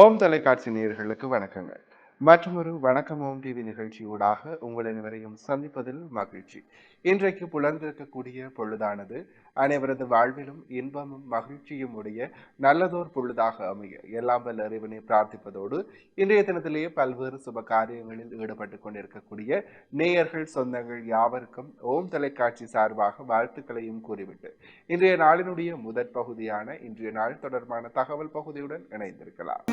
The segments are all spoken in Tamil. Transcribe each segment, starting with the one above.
ஓம் தொலைக்காட்சி நேயர்களுக்கு வணக்கங்கள். மற்றொரு வணக்கம் ஓம் டிவி நிகழ்ச்சியூடாக உங்கள் அனைவரையும் சந்திப்பதில் மகிழ்ச்சி. இன்றைக்கு புலர்ந்திருக்கக்கூடிய பொழுதானது அனைவரது வாழ்விலும் இன்பமும் மகிழ்ச்சியும் உடைய நல்லதோர் பொழுதாக அமைய எல்லாம் வல்ல இறைவனை பிரார்த்திப்பதோடு இன்றைய தினத்திலேயே பல்வேறு சுப காரியங்களில் ஈடுபட்டுக் கொண்டிருக்கக்கூடிய நேயர்கள் சொந்தங்கள் யாவருக்கும் ஓம் தொலைக்காட்சி சார்பாக வாழ்த்துக்களையும் கூறிவிட்டு இன்றைய நாளினுடைய முதற் பகுதியான இன்றைய நாள் தொடர்பான தகவல் பகுதியுடன் இணைந்திருக்கலாம்.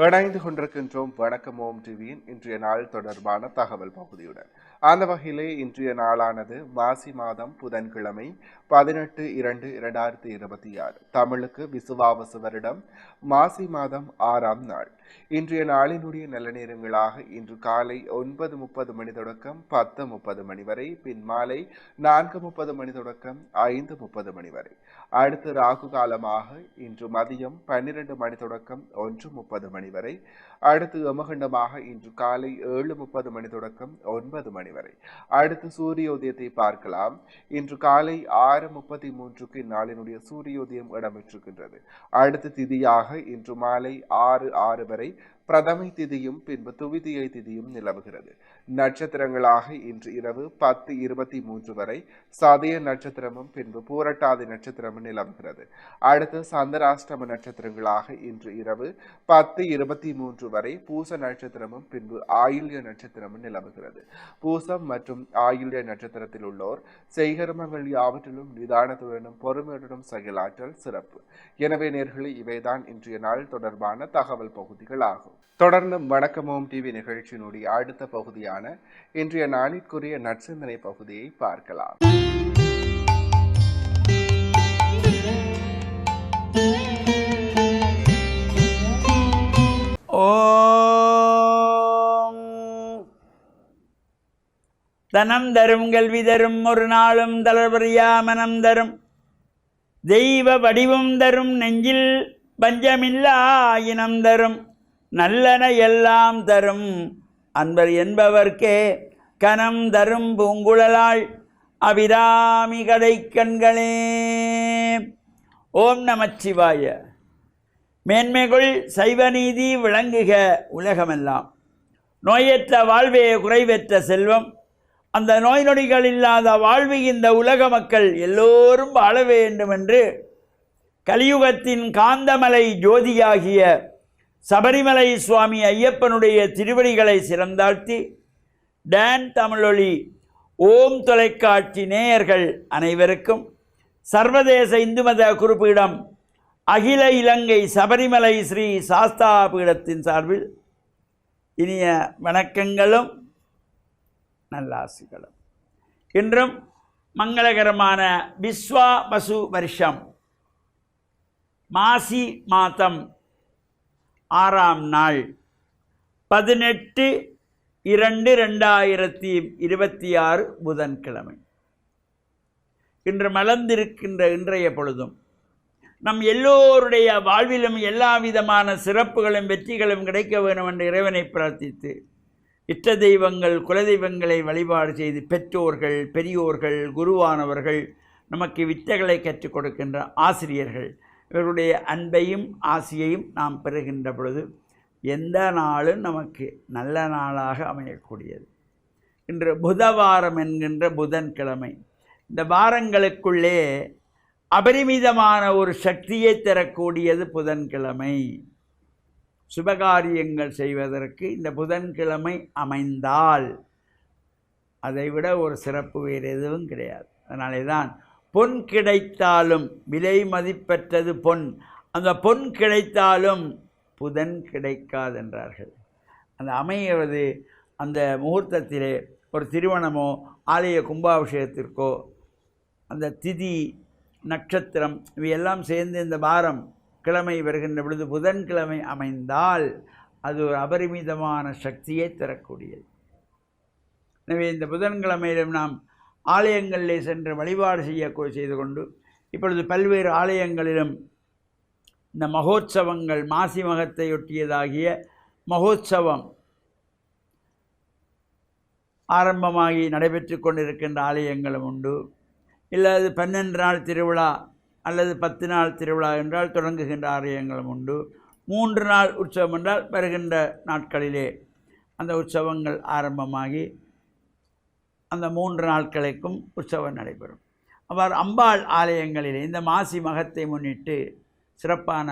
இணைந்து கொண்டிருக்கின்றோம் வணக்கம் ஓம் டிவியின் இன்றைய நாள் தொடர்பான தகவல் பகுதியுடன். அந்த வகையிலே இன்றைய நாளானது மாசி மாதம் புதன்கிழமை 18/2/2026 தமிழுக்கு விசுவாவசு வருடம் மாசி மாதம் 6ஆம் நாள். இன்றைய நாளினுடைய நல்ல நேரங்களாக இன்று காலை 9:30 மணி தொடக்கம் 10:30 மணி வரை, பின் மாலை 4:30 மணி தொடக்கம் 5:30 மணி வரை. அடுத்து ராகு காலமாக இன்று மதியம் 12 மணி தொடக்கம் 1:30 மணி வரை. அடுத்து யமகண்டமாக இன்று காலை 7:30 மணி தொடக்கம் 9 மணி வரை. அடுத்து சூரிய உதயத்தை பார்க்கலாம். இன்று காலை 6:33க்கு இந்நாளினுடைய சூரியோதயம் இடம்பெற்றிருக்கின்றது. அடுத்த திதியாக இன்று மாலை 6:06 வரை பிரதமை திதியும் பின்பு துவிதியை திதியும் நிலவுகிறது. நட்சத்திரங்களாக இன்று இரவு 10:23 வரை சதய நட்சத்திரமும் பின்பு பூரட்டாதி நட்சத்திரமும் நிலவுகிறது. அடுத்து சந்திராஷ்டம நட்சத்திரங்களாக இன்று இரவு 10:23 வரை பூச நட்சத்திரமும் பின்பு ஆயுள்ய நட்சத்திரமும் நிலவுகிறது. பூசம் மற்றும் ஆயுள்ய நட்சத்திரத்தில் உள்ளோர் செய்கர்மங்கள் யாவற்றிலும் நிதானத்துடனும் பொறுமையுடனும் செயலாற்றல் சிறப்பு. எனவே நேர்களே, இவைதான் இன்றைய நாள் தொடர்பான தகவல் பகுதிகள் ஆகும். தொடர்ந்து வணக்கம் ஓம் டிவி நிகழ்ச்சியினுடைய அடுத்த பகுதியான இன்றைய நாளிற்குரிய நற்சிந்தனை பகுதியை பார்க்கலாம். ஓம் தனம் தரும் கல்வி தரும் ஒரு நாளும் தளர்வறியா மனம் தரும் தெய்வ வடிவம் தரும் நெஞ்சில் பஞ்சமில்லா இனம் தரும் நல்லன எல்லாம் தரும் அன்பர் என்பவர்க்கே கனம் தரும் பூங்குழலாள் அபிராமி கடை கண்களே. ஓம் நமச்சிவாய. மேன்மைகள் சைவநீதி விளங்குக உலகமெல்லாம். நோயற்ற வாழ்வே குறைவற்ற செல்வம். அந்த நோய் நொடிகள் இல்லாத வாழ்வு இந்த உலக மக்கள் எல்லோரும் வாழ வேண்டும் என்று கலியுகத்தின் காந்தமலை ஜோதியாகிய சபரிமலை சுவாமி ஐயப்பனுடைய திருவடிகளை சிறந்தாழ்த்தி டான் தமிழொலி ஓம் தொலைக்காட்சி நேயர்கள் அனைவருக்கும் சர்வதேச இந்து மத குறிப்பீடம் அகில இலங்கை சபரிமலை ஸ்ரீ சாஸ்தா பீடத்தின் சார்பில் இனிய வணக்கங்களும் நல்லாசிகளும். இன்றும் மங்களகரமான விஸ்வாவசு வருஷம் மாசி மாதம் 6ஆம் நாள் 18/2/2026 புதன்கிழமை. இன்று மலர்ந்திருக்கின்ற இன்றைய பொழுதும் நம் எல்லோருடைய வாழ்விலும் எல்லா விதமான சிறப்புகளும் வெற்றிகளும் கிடைக்க வேண்டும் என்று இறைவனை பிரார்த்தித்து இஷ்ட தெய்வங்கள் குலதெய்வங்களை வழிபாடு செய்து பெற்றோர்கள் பெரியோர்கள் குருவானவர்கள் நமக்கு வித்தைகளை கற்றுக் கொடுக்கின்ற ஆசிரியர்கள் இவருடைய அன்பையும் ஆசியையும் நாம் பெறுகின்ற பொழுது எந்த நாளும் நமக்கு நல்ல நாளாக அமையக்கூடியது. இன்று புதவாரம் என்கின்ற புதன்கிழமை. இந்த வாரங்களுக்குள்ளே அபரிமிதமான ஒரு சக்தியை தரக்கூடியது புதன்கிழமை. சுபகாரியங்கள் செய்வதற்கு இந்த புதன்கிழமை அமைந்தால் அதைவிட ஒரு சிறப்பு வேறு எதுவும் கிடையாது. அதனாலே தான் பொன் கிடைத்தாலும் விலை மதிப்பற்றது பொன், அந்த பொன் கிடைத்தாலும் புதன் கிடைக்காதென்றார்கள். அந்த அமைவது அந்த முகூர்த்தத்திலே ஒரு திருமணமோ ஆலய கும்பாபிஷேகத்திற்கோ அந்த திதி நட்சத்திரம் இவையெல்லாம் சேர்ந்து இந்த வாரம் கிழமை வருகின்ற பொழுது புதன்கிழமை அமைந்தால் அது ஒரு அபரிமிதமான சக்தியை தரக்கூடியது. எனவே இந்த புதன்கிழமையிலும் நாம் ஆலயங்களிலே சென்று வழிபாடு செய்து கொண்டு இப்பொழுது பல்வேறு ஆலயங்களிலும் இந்த மகோத்சவங்கள் மாசி மகத்தையொட்டியதாகிய மகோத்சவம் ஆரம்பமாகி நடைபெற்று கொண்டிருக்கின்ற ஆலயங்களும் உண்டு. இல்லை அது 12 நாள் திருவிழா அல்லது 10 நாள் திருவிழா என்றால் தொடங்குகின்ற ஆலயங்களும் உண்டு. 3 நாள் உற்சவம் என்றால் வருகின்ற நாட்களிலே அந்த உற்சவங்கள் ஆரம்பமாகி அந்த 3 நாட்களுக்கும் உற்சவம் நடைபெறும். அவ்வாறு அம்பாள் ஆலயங்களிலே இந்த மாசி மகத்தை முன்னிட்டு சிறப்பான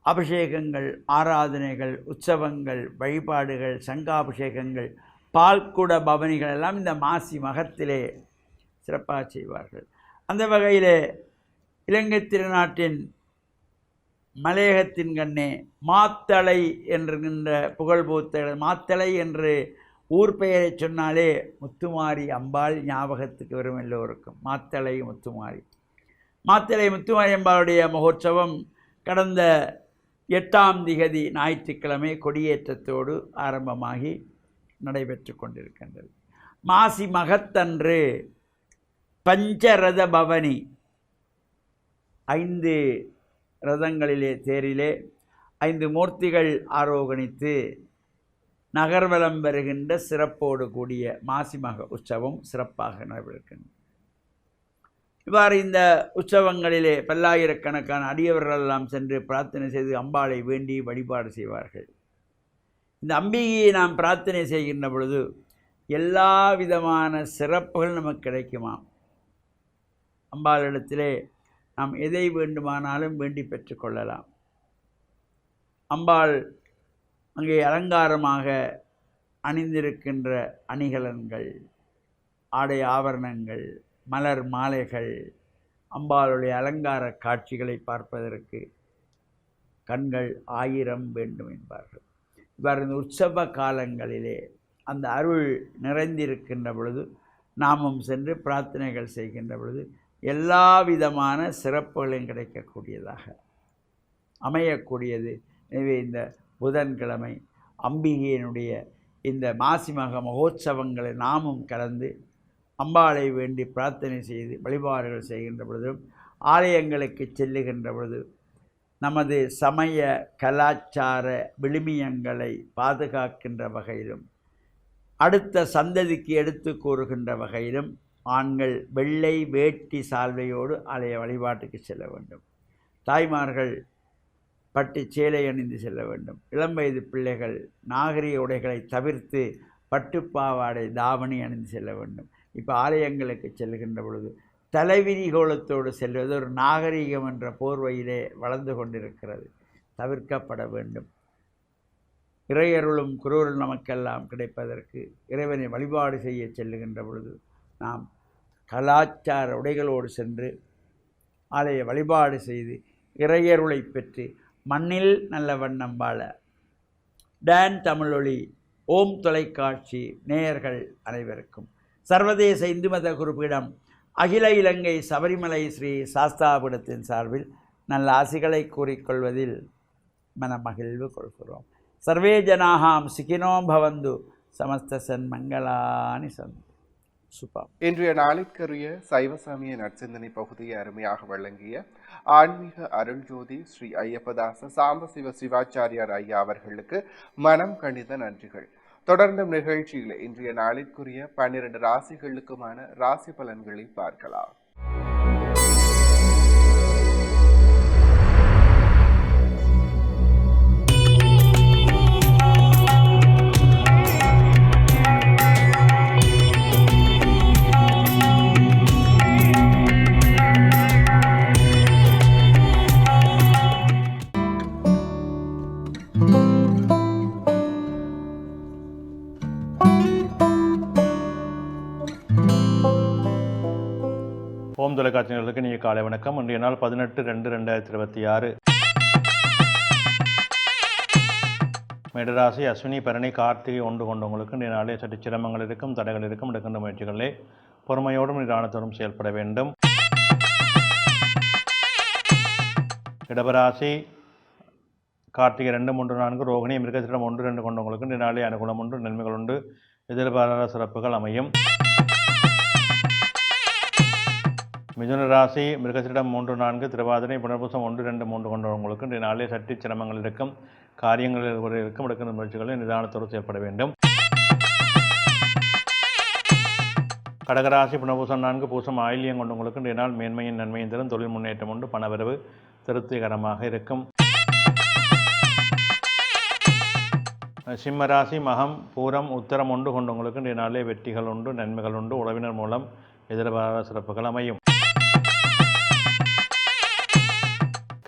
அபிஷேகங்கள், ஆராதனைகள், உற்சவங்கள், வழிபாடுகள், சங்காபிஷேகங்கள், பால்குட பவனிகள் எல்லாம் இந்த மாசி மகத்திலே சிறப்பாக செய்வார்கள். அந்த வகையிலே இலங்கை திருநாட்டின் மலையகத்தின் கண்ணே மாத்தளை என்கின்ற புகழ்பூத்த மாத்தளை என்று ஊர் பெயரை சொன்னாலே முத்துமாரி அம்பாள் ஞாபகத்துக்கு வரும் எல்லோருக்கும். மாத்தளை முத்துமாரி அம்பாளுடைய மகோற்சவம் கடந்த 8ஆம் திகதி ஞாயிற்றுக்கிழமை கொடியேற்றத்தோடு ஆரம்பமாகி நடைபெற்று கொண்டிருக்கின்றது. மாசி மகத்தன்று பஞ்சரத பவனி 5 ரதங்களிலே தேரிலே 5 மூர்த்திகள் ஆரோகணித்து நகர்வலம் வருகின்ற சிறப்போடு கூடிய மாசிமக உற்சவம் சிறப்பாக நடைபெறுகின்றது. இவ்வாறு இந்த உற்சவங்களிலே பல்லாயிரக்கணக்கான அடியவர்கள் எல்லாம் சென்று பிரார்த்தனை செய்து அம்பாளை வேண்டி வழிபாடு செய்வார்கள். இந்த அம்பிகையை நாம் பிரார்த்தனை செய்கின்ற பொழுது எல்லா விதமான சிறப்புகள் நமக்கு கிடைக்குமாம். அம்பாளிடத்திலே நாம் எதை வேண்டுமானாலும் வேண்டி பெற்றுக்கொள்ளலாம். அம்பாள் அங்கே அலங்காரமாக அணிந்திருக்கின்ற அணிகலன்கள், ஆடை ஆபரணங்கள், மலர் மாலைகள், அம்பாளுடைய அலங்கார காட்சிகளை பார்ப்பதற்கு கண்கள் 1000 வேண்டும் என்பார்கள். இவ்வாறு இந்த உற்சவ காலங்களிலே அந்த அருள் நிறைந்திருக்கின்ற பொழுது நாமும் சென்று பிரார்த்தனைகள் செய்கின்ற பொழுது எல்லா விதமான சிறப்புகளையும் கிடைக்கக்கூடியதாக அமையக்கூடியது. எனவே இந்த புதன்கிழமை அம்பிகையினுடைய இந்த மாசிமக மகோற்சவங்களை நாமும் கலந்து அம்பாளை வேண்டி பிரார்த்தனை செய்து வழிபாடுகள் செய்கின்ற பொழுதும் ஆலயங்களுக்கு செல்லுகின்ற பொழுது நமது சமய கலாச்சார விழுமியங்களை பாதுகாக்கின்ற வகையிலும் அடுத்த சந்ததிக்கு எடுத்து கூறுகின்ற வகையிலும் ஆண்கள் வெள்ளை வேட்டி சால்வையோடு ஆலய வழிபாட்டுக்கு செல்ல வேண்டும். தாய்மார்கள் பட்டு சேலை அணிந்து செல்ல வேண்டும். இளம் வயது பிள்ளைகள் நாகரிக உடைகளை தவிர்த்து பட்டுப்பாவாடை தாவணி அணிந்து செல்ல வேண்டும். இப்போ ஆலயங்களுக்கு செல்கின்ற பொழுது தலைவிரி கோலத்தோடு செல்வது ஒரு நாகரிகம் என்ற போர்வையிலே வளர்ந்து கொண்டிருக்கிறது, தவிர்க்கப்பட வேண்டும். இறையருளும் குருவருள் நமக்கெல்லாம் கிடைப்பதற்கு இறைவனை வழிபாடு செய்ய செல்லுகின்ற பொழுது நாம் கலாச்சார உடைகளோடு சென்று ஆலய வழிபாடு செய்து இறையருளை பெற்று மண்ணில் நல்ல வண்ணம் வாழ டான் தமிழொலி ஓம் தொலைக்காட்சி நேயர்கள் அனைவருக்கும் சர்வதேச இந்து மத குறிப்பிடம் அகில இலங்கை சபரிமலை ஸ்ரீ சாஸ்தாபீடத்தின் சார்பில் நல்ல ஆசிகளை கூறிக்கொள்வதில் மனமகிழ்வு கொள்கிறோம். சர்வே ஜனாகாம் சுகினோ பவந்து சமஸ்த சன்மங்களானி சந்து. சுபம். இன்றைய நாளிற்கரிய சைவ சமய நற்சிந்தனை பகுதியை அருமையாக வழங்கிய ஆன்மீக அருள்ஜோதி ஸ்ரீ ஐயப்பதாச சாம்பசிவ சிவாச்சாரியார் ஐயா அவர்களுக்கு மனம் கணித நன்றிகள். தொடர்ந்த நிகழ்ச்சியில் இன்றைய நாளிற்குரிய 12 ராசிகளுக்குமான ராசி பலன்களை பார்க்கலாம். ஓம் தொலைக்காட்சியினர்களுக்கு நீங்கள் காலை வணக்கம். இன்றைய நாள் 18/2/2026. மேடராசி அஸ்வினி பரணி கார்த்திகை ஒன்று கொண்டவங்களுக்கு இன்றைய நாளே சற்று சிரமங்கள் இருக்கும், தடைகள் இருக்கும். எடுக்கின்ற முயற்சிகளே பொறுமையோடும் நிதானத்தோடும் செயல்பட வேண்டும். இடபராசி கார்த்திகை 2, 3, 4, ரோகிணி மிருகசிடம் 1, 2 கொண்டவங்களுக்கு இன்றைய நாளே அனுகூலம் உண்டு, நன்மைகள் உண்டு, எதிர்பாராத சிறப்புகள் அமையும். மிதுன ராசி மிருகசிடம் 3, 4, திருவாதிரை புனர்பூசம் 1, 2, 3 கொண்டவங்களுக்கு இன்றைய நாளே சற்று சிரமங்கள் இருக்கும், காரியங்களில் இருக்கும். எடுக்கின்ற முயற்சிகளை நிதானத்தோடு செயல்பட வேண்டும். கடகராசி புனர்பூசம் 4 பூசம் ஆயில்யம் கொண்டவங்களுக்கு இன்றைய நாள் மேன்மையின் நன்மையின் தரும் தொழில் முன்னேற்றம் உண்டு, பணவரவு திருப்திகரமாக இருக்கும். சிம்மராசி மகம் பூரம் உத்தரம் ஒன்று கொண்டவங்களுக்கு இன்றைய நாளே வெற்றிகள் உண்டு, நன்மைகள் உண்டு, உறவினர் மூலம் எதிர்பாராத சிறப்புகள் அமையும்.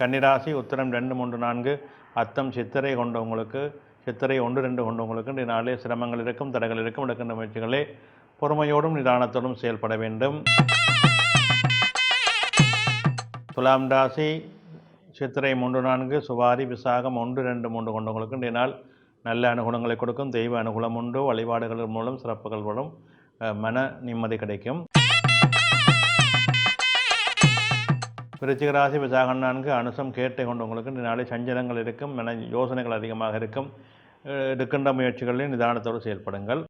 கன்னிராசி உத்தரம் 2, 3, 4 அத்தம் சித்திரை கொண்டவங்களுக்கு சித்திரை 1, 2 கொண்டவங்களுக்கு இன்றைய நாளே சிரமங்கள் இருக்கும், தடைகள் இருக்கும். எடுக்கின்ற முயற்சிகளே பொறுமையோடும் நிதானத்தோடும் செயல்பட வேண்டும். துலாம் ராசி சித்திரை 3, 4 சுவாரி விசாகம் 1, 2, 3 கொண்டவங்களுக்கு இன்றைய நாள் நல்ல அனுகூலங்களை கொடுக்கும். தெய்வ அனுகூலம் உண்டு, வழிபாடுகள் மூலம் சிறப்புகள் வரும், மன நிம்மதி கிடைக்கும். விருச்சிக ராசி விசாகம் 4 அனுசம் கேட்டை கொண்டவங்களுக்கு இன்றைய நாளை சஞ்சலங்கள் இருக்கும், மன யோசனைகள் அதிகமாக இருக்கும். எடுக்கின்ற முயற்சிகளில் நிதானத்தோடு செயல்படுங்கள்.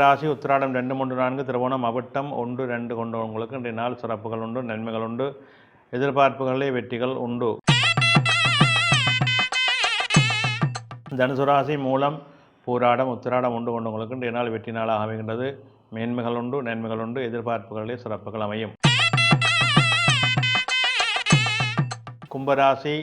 ராசி உத்திராடம் 2, 3, 4 திருவோணம் அவிட்டம் 1, 2 கொண்டவங்களுக்கு இன்றைய நாள் சிறப்புகள் உண்டு, நன்மைகள் உண்டு, எதிர்பார்ப்புகளே வெற்றிகள் உண்டு. தனுசு ராசி மூலம் பூராடம் உத்திராடம் 1 கொண்டவங்களுக்கு இன்றைய நாள் வெற்றி நாளாக அமைகின்றது, மேன்மைகள் உண்டு, நன்மைகள் உண்டு, எதிர்பார்ப்புகளே சிறப்புகள் அமையும். கும்பராசி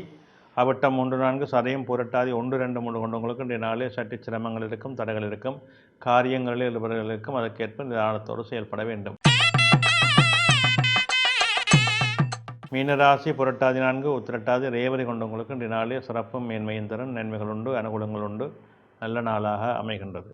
அவிட்டம் 3, 4 சதயம் புரட்டாதி 1, 2, 3 கொண்டவங்களுக்கு இன்றைய நாளே சற்று சிரமங்கள் இருக்கும், தடைகள் இருக்கும், காரியங்களில் ஈடுபடுகள் இருக்கும். அதற்கேற்ப நிதானத்தோடு செயல்பட வேண்டும். மீனராசி புரட்டாதி 4 உத்திரட்டாதி ரேவதி கொண்டவங்களுக்கு இன்றைய நாளே சிறப்பும் மேன்மையின் தரும், நன்மைகள் உண்டு, அனுகூலங்கள் உண்டு, நல்ல நாளாக அமைகின்றது.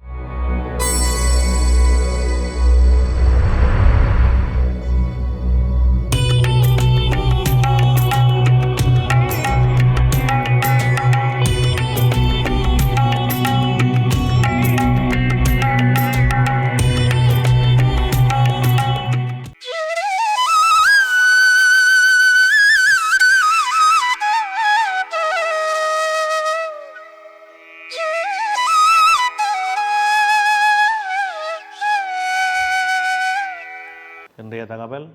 இன்றைய தகவல்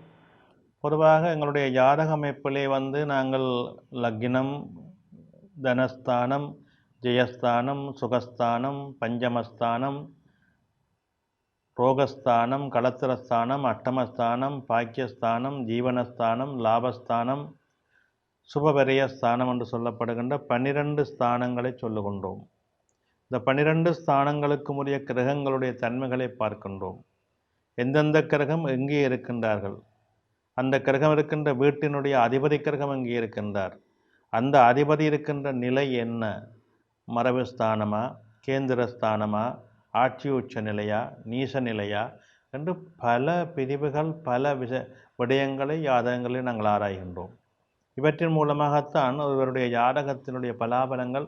பொதுவாக எங்களுடைய ஜாதக அமைப்பிலே நாங்கள் லக்னம், தனஸ்தானம், ஜெயஸ்தானம், சுகஸ்தானம், பஞ்சமஸ்தானம், ரோகஸ்தானம், களத்திரஸ்தானம், அட்டமஸ்தானம், பாக்கியஸ்தானம், ஜீவனஸ்தானம், லாபஸ்தானம், சுபபரியஸ்தானம் என்று சொல்லப்படுகின்ற 12 ஸ்தானங்களை சொல்லுகின்றோம். இந்த 12 ஸ்தானங்களுக்கு உரிய கிரகங்களுடைய தன்மைகளை பார்க்கின்றோம். எந்தெந்த கிரகம் எங்கே இருக்கின்றார்கள், அந்த கிரகம் இருக்கின்ற வீட்டினுடைய அதிபதி கிரகம் எங்கே இருக்கின்றார், அந்த அதிபதி இருக்கின்ற நிலை என்ன, மரபு ஸ்தானமா, கேந்திர ஸ்தானமா, ஆட்சி உச்ச நிலையா, நீச நிலையா என்று பல பிரிவுகள், பல விடயங்களை ஜாதகங்களில் நாங்கள் ஆராய்கின்றோம். இவற்றின் மூலமாகத்தான் அவருடைய ஜாதகத்தினுடைய பலாபலங்கள்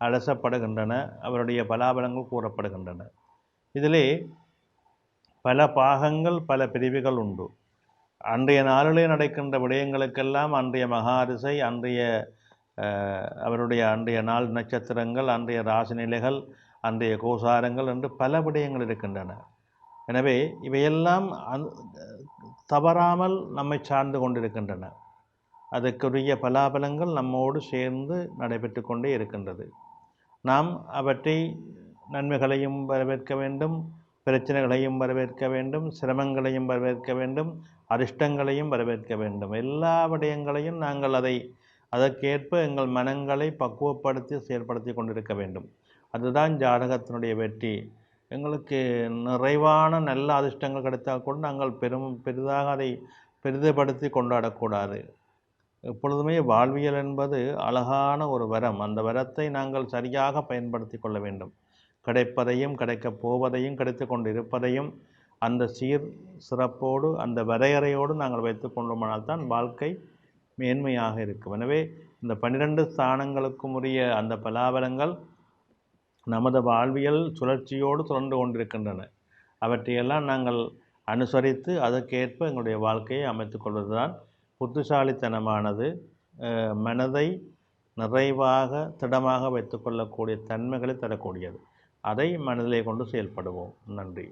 அலசப்படுகின்றன, அவருடைய பலாபலங்கள் கூறப்படுகின்றன. இதிலே பல பாகங்கள், பல பிரிவுகள் உண்டு. அன்றைய நாளிலே நடக்கின்ற விடயங்களுக்கெல்லாம் அன்றைய மகாரிசை, அன்றைய நாள் நட்சத்திரங்கள், அன்றைய ராசி நிலைகள், அன்றைய கோசாரங்கள் என்று பல விடயங்கள் இருக்கின்றன. எனவே இவையெல்லாம் தவறாமல் நம்மை சார்ந்து கொண்டிருக்கின்றன. அதற்குரிய பலாபலங்கள் நம்மோடு சேர்ந்து நடைபெற்று கொண்டே இருக்கின்றது. நாம் அவற்றை நன்மைகளையும் வரவேற்க வேண்டும், பிரச்சனைகளையும் வரவேற்க வேண்டும், சிரமங்களையும் வரவேற்க வேண்டும், அதிர்ஷ்டங்களையும் வரவேற்க வேண்டும். எல்லா விடயங்களையும் நாங்கள் அதற்கேற்ப எங்கள் மனங்களை பக்குவப்படுத்தி செயல்படுத்தி கொண்டிருக்க வேண்டும். அதுதான் ஜாதகத்தினுடைய வெற்றி. எங்களுக்கு நிறைவான நல்ல அதிர்ஷ்டங்கள் கிடைத்தால் கூட நாங்கள் பெரிதாக அதை பெரிதப்படுத்தி கொண்டாடக்கூடாது. எப்பொழுதுமே வாழ்வியல் என்பது அழகான ஒரு வரம். அந்த வரத்தை நாங்கள் சரியாக பயன்படுத்தி கொள்ள வேண்டும். கிடைப்பதையும் கிடைக்கப் போவதையும் கிடைத்து கொண்டு இருப்பதையும் அந்த சிறப்போடு அந்த வரையறையோடு நாங்கள் வைத்து கொண்டோமானால் தான் வாழ்க்கை மேன்மையாக இருக்கும். எனவே இந்த 12 ஸ்தானங்களுக்கும் உரிய அந்த பலாபலங்கள் நமது வாழ்வியல் சுழற்சியோடு தொடர்ந்து கொண்டிருக்கின்றன. அவற்றையெல்லாம் நாங்கள் அனுசரித்து அதற்கேற்ப எங்களுடைய வாழ்க்கையை அமைத்து கொள்வது தான் புத்திசாலித்தனமானது. மனதை நிறைவாக திடமாக வைத்து கொள்ளக்கூடிய தன்மைகளை தரக்கூடியது. அதை மனதிலே கொண்டு செயல்படுவோம். நன்றி.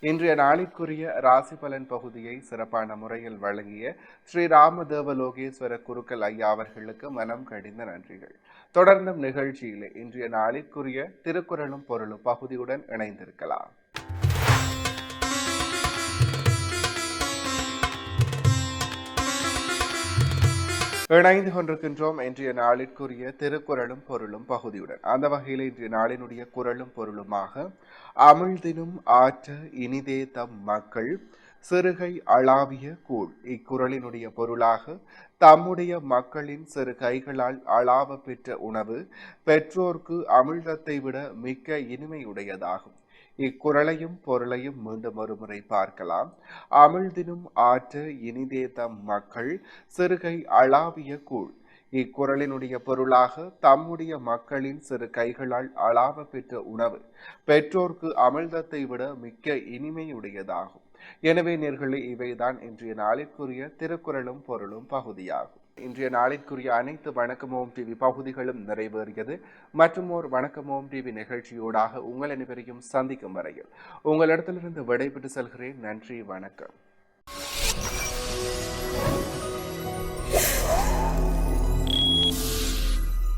இன்றைய நாளிற்குரிய ராசி பலன் பகுதியை சிறப்பான முறையில் வழங்கிய ஸ்ரீ ராமதேவலோகேஸ்வர குருக்கள் ஐயா அவர்களுக்கு மனம் கடிந்த நன்றிகள். தொடர்ந்தும் நிகழ்ச்சியிலே இன்றைய நாளிற்குரிய திருக்குறளும் பொருளும் பகுதியுடன் இணைந்திருக்கலாம். இணைந்து கொண்டிருக்கின்றோம் இன்றைய நாளிற்குரிய திருக்குறளும் பொருளும் பகுதியுடன். அந்த வகையில் இன்றைய நாளினுடைய குறளும் பொருளுமாக, அமிழ்தினும் ஆற்ற இனிதே தம் மக்கள் சிறுகை அளாவிய கூழ். இக்குறளினுடைய பொருளாக, தம்முடைய மக்களின் சிறு கைகளால் அளாவ பெற்ற உணவு பெற்றோர்க்கு அமிழ்தத்தை விட மிக்க இனிமையுடையதாகும். இக்குறளையும் பொருளையும் மீண்டும் ஒருமுறை பார்க்கலாம். அமிழ்தினும் ஆற்ற இனிதே தம் மக்கள் சிறுகை அளாவிய கூழ். இக்குறளினுடைய பொருளாக, தம்முடைய மக்களின் சிறு கைகளால் அளாவ பெற்ற உணவு பெற்றோர்க்கு அமிழ்தத்தை விட மிக்க இனிமையுடையதாகும். எனவே நேர்களே, இவைதான் இன்றைய நாளிற்குரிய திருக்குறளும் பொருளும் பகுதியாகும். இன்றைய நாளிற்குரிய அனைத்து வணக்கமோம் டிவி பகுதிகளும் நிறைவேறியது. மற்றும் ஒரு வணக்கமோம் டிவி நிகழ்ச்சியோடாக உங்கள் அனைவரையும் சந்திக்கும் வரையில் உங்களிடத்திலிருந்து விடைபெற்று செல்கிறேன். நன்றி, வணக்கம்.